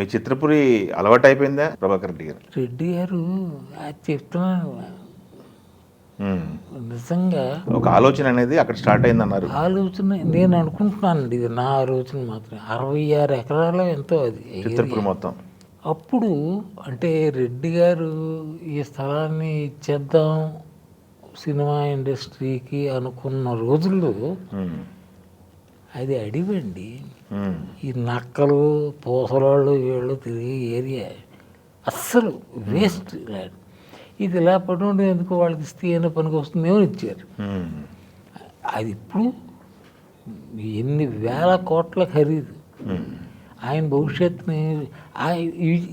మీ చిత్రపురి అలవాటు అయిపోయిందా ప్రభాకర్ రెడ్డి గారు? రెడ్డి గారు అది చెప్తున్నాను నిజంగా ఒక ఆలోచన అనేది అక్కడ స్టార్ట్ అయిందన్నారు. ఆలోచన నేను అనుకుంటున్నానండి, ఇది నా ఆలోచన మాత్రమే. 66 ఎకరాలు ఎంతో అది చిత్రపురి మొత్తం. అప్పుడు అంటే రెడ్డి గారు ఈ స్థలాన్ని ఇచ్చేద్దాం సినిమా ఇండస్ట్రీకి అనుకున్న రోజుల్లో అది అడివండి. ఈ నక్కలు పూసలాళ్ళు వీళ్ళు తిరిగే ఏరియా అస్సలు వేస్ట్ ల్యాండ్. ఇది ఇలా పడి ఉండే ఎందుకు వాళ్ళకి ఇస్తే ఏమైనా పనికి వస్తుందేమో ఇచ్చారు. అది ఇప్పుడు ఎన్ని వేల కోట్ల ఖరీదు. ఆయన భవిష్యత్తుని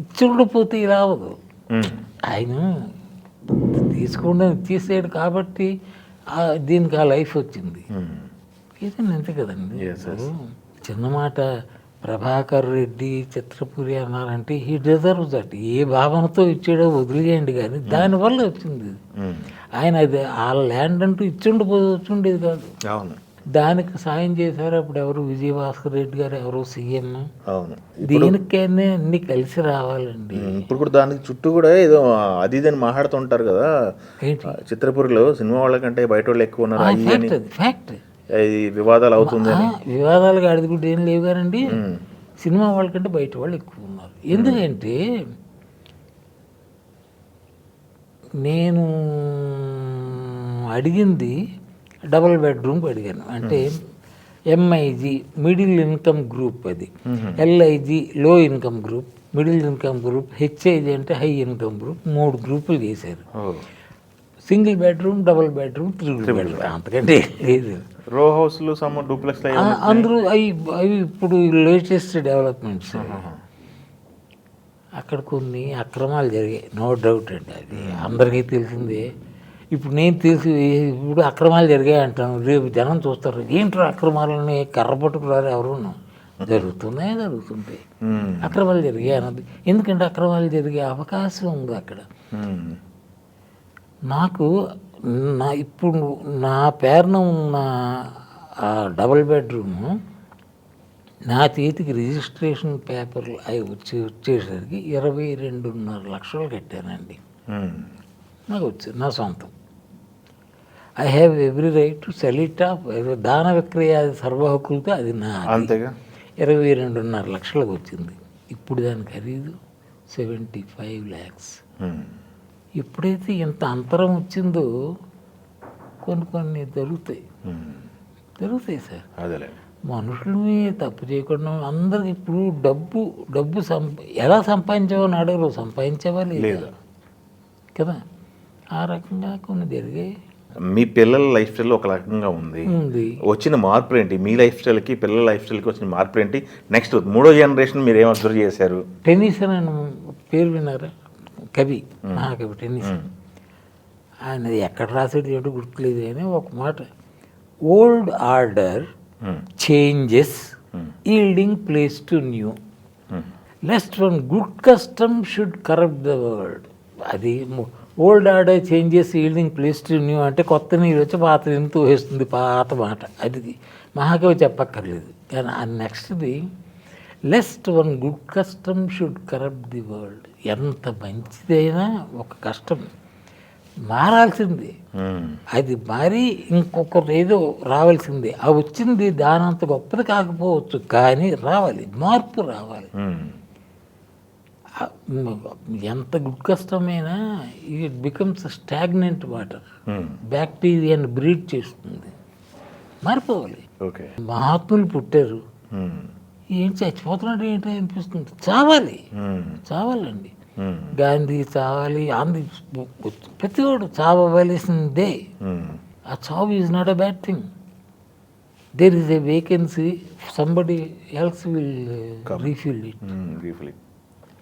ఇచ్చి ఉండకపోతే ఇలా అవ్వదు. ఆయన తీసుకుండా ఇచ్చేసాడు కాబట్టి దీనికి ఆ లైఫ్ వచ్చింది. ఏదైనా అంతే కదండి. చిన్న మాట, ప్రభాకర్ రెడ్డి చిత్రపురి అన్నారంటే హీ డిజర్వ్స్ దట్. ఏ భావనతో ఇచ్చాడో వదిలేయండి, కానీ దానివల్ల వచ్చింది. ఆయన అది ఆ ల్యాండ్ అంటూ ఇచ్చుండేది కాదు. దానికి సాయం చేశారు అప్పుడు ఎవరు, విజయభాస్కర్ రెడ్డి గారు ఎవరు సీఎం. దీనికైనా అన్ని కలిసి రావాలండి. ఇప్పుడు కూడా దానికి చుట్టూ కూడా ఏదో అది ఇదని మాట్లాడుతుంటారు కదా చిత్రపురిలో, సినిమా వాళ్ళకంటే బయట వాళ్ళు ఎక్కువ ఉన్నారు, ఫ్యాక్ట్. వివాదాలు అవుతుంది. వివాదాలు గాడిది కూడా ఏం లేవు కానండి, సినిమా వాళ్ళకంటే బయట వాళ్ళు ఎక్కువ ఉన్నారు. ఎందుకంటే నేను అడిగింది డబుల్ బెడ్రూమ్ అడిగాను. అంటే ఎంఐజీ మిడిల్ ఇన్కమ్ గ్రూప్, అది ఎల్ఐజీ లో income group, middle income group, HIG అంటే హై ఇన్కమ్ గ్రూప్. 3 గ్రూపులు చేశారు. Single bedroom, double bedroom, triple bedroom, అంతకంటే లేదు. రో హౌస్లు, డూప్లెక్స్ అందరూ అవి ఇప్పుడు లేటెస్ట్ డెవలప్మెంట్స్. అక్కడ కొన్ని అక్రమాలు జరిగాయి, నో డౌట్ అండి, అది అందరికీ తెలిసిందే. ఇప్పుడు నేను తెలిసి ఇప్పుడు అక్రమాలు జరిగాయి అంటాను, రేపు జనం చూస్తారు ఏంటో అక్రమాలని కర్ర పట్టుకురారు ఎవరు. జరుగుతున్నాయి, జరుగుతుంటాయి. అక్రమాలు జరిగాయి అన్నది ఎందుకంటే అక్రమాలు జరిగే అవకాశం ఉంది అక్కడ. నాకు ఇప్పుడు నా పేరున ఉన్న ఆ డబుల్ బెడ్రూమ్ నా చేతికి రిజిస్ట్రేషన్ పేపర్లు అవి వచ్చేసరికి 22.5 లక్షలు కట్టానండి. నాకు వచ్చి నా సొంతం. I have every right to sell it of. దాన విక్రయ సర్వ హక్కులతో అది నా 22.5 లక్షలకు వచ్చింది. ఇప్పుడు దాని ఖరీదు 75 lakhs. ఎప్పుడైతే ఇంత అంతరం వచ్చిందో కొన్ని జరుగుతాయి సార్. మనుషులని తప్పు చేయకుండా అందరికి ఇప్పుడు డబ్బు ఎలా సంపాదించావని అడగరు, సంపాదించేవా లేదా కదా. ఆ రకంగా కొన్ని జరిగాయి. మీ పిల్లల లైఫ్ స్టైల్ ఒక రకంగా ఉంది, వచ్చిన మార్పులు ఏంటి? మీ లైఫ్ స్టైల్కి పిల్లల లైఫ్ స్టైల్కి వచ్చిన మార్పులు ఏంటి? నెక్స్ట్ 3వ జనరేషన్ మీరు ఏం అబ్జర్వ్ చేశారు? టెన్నిసన్ అని పేరు విన్నారా? కవి, మహాకవి టెన్నిసన్. ఆయన ఎక్కడ రాసాడు ఏంటో గుర్తులేదు కానీ ఒక మాట, old order changes yielding place to new, lest one good custom should corrupt the world. అది old order changes yielding place to new అంటే కొత్త నీరు వచ్చి పాత నీరు తోసేస్తుంది, పాత మాట. అది మహాకవి చెప్పక్కర్లేదు. కానీ ఆ నెక్స్ట్ది lest one good custom should corrupt the world. ఎంత మంచిదైనా ఒక కష్టం మారాల్సిందే, అది మారి ఇంకొకరు ఏదో రావాల్సిందే. ఆ వచ్చింది దానంత గొప్పది కాకపోవచ్చు కానీ రావాలి, మార్పు రావాలి. ఎంత గుడ్ కష్టమైనా ఇట్ బికమ్స్ స్టాగ్నెంట్ వాటర్, బ్యాక్టీరియాని బ్రీడ్ చేస్తుంది, మారిపోవాలి. మహాత్ములు పుట్టారు, ఏం చచ్చిపోతున్నాడు ఏంటి అనిపిస్తుంది. చావాలండి. గాంధీ చావాలి, ప్రతివాడు చావవలసిందే. ఆ చావు is not a bad thing. There is a vacancy, somebody else will refill it.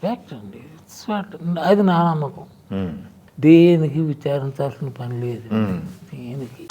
Fact అండి, అది నా నమ్మకం. దేనికి విచారించాల్సిన పని లేదు. దేనికి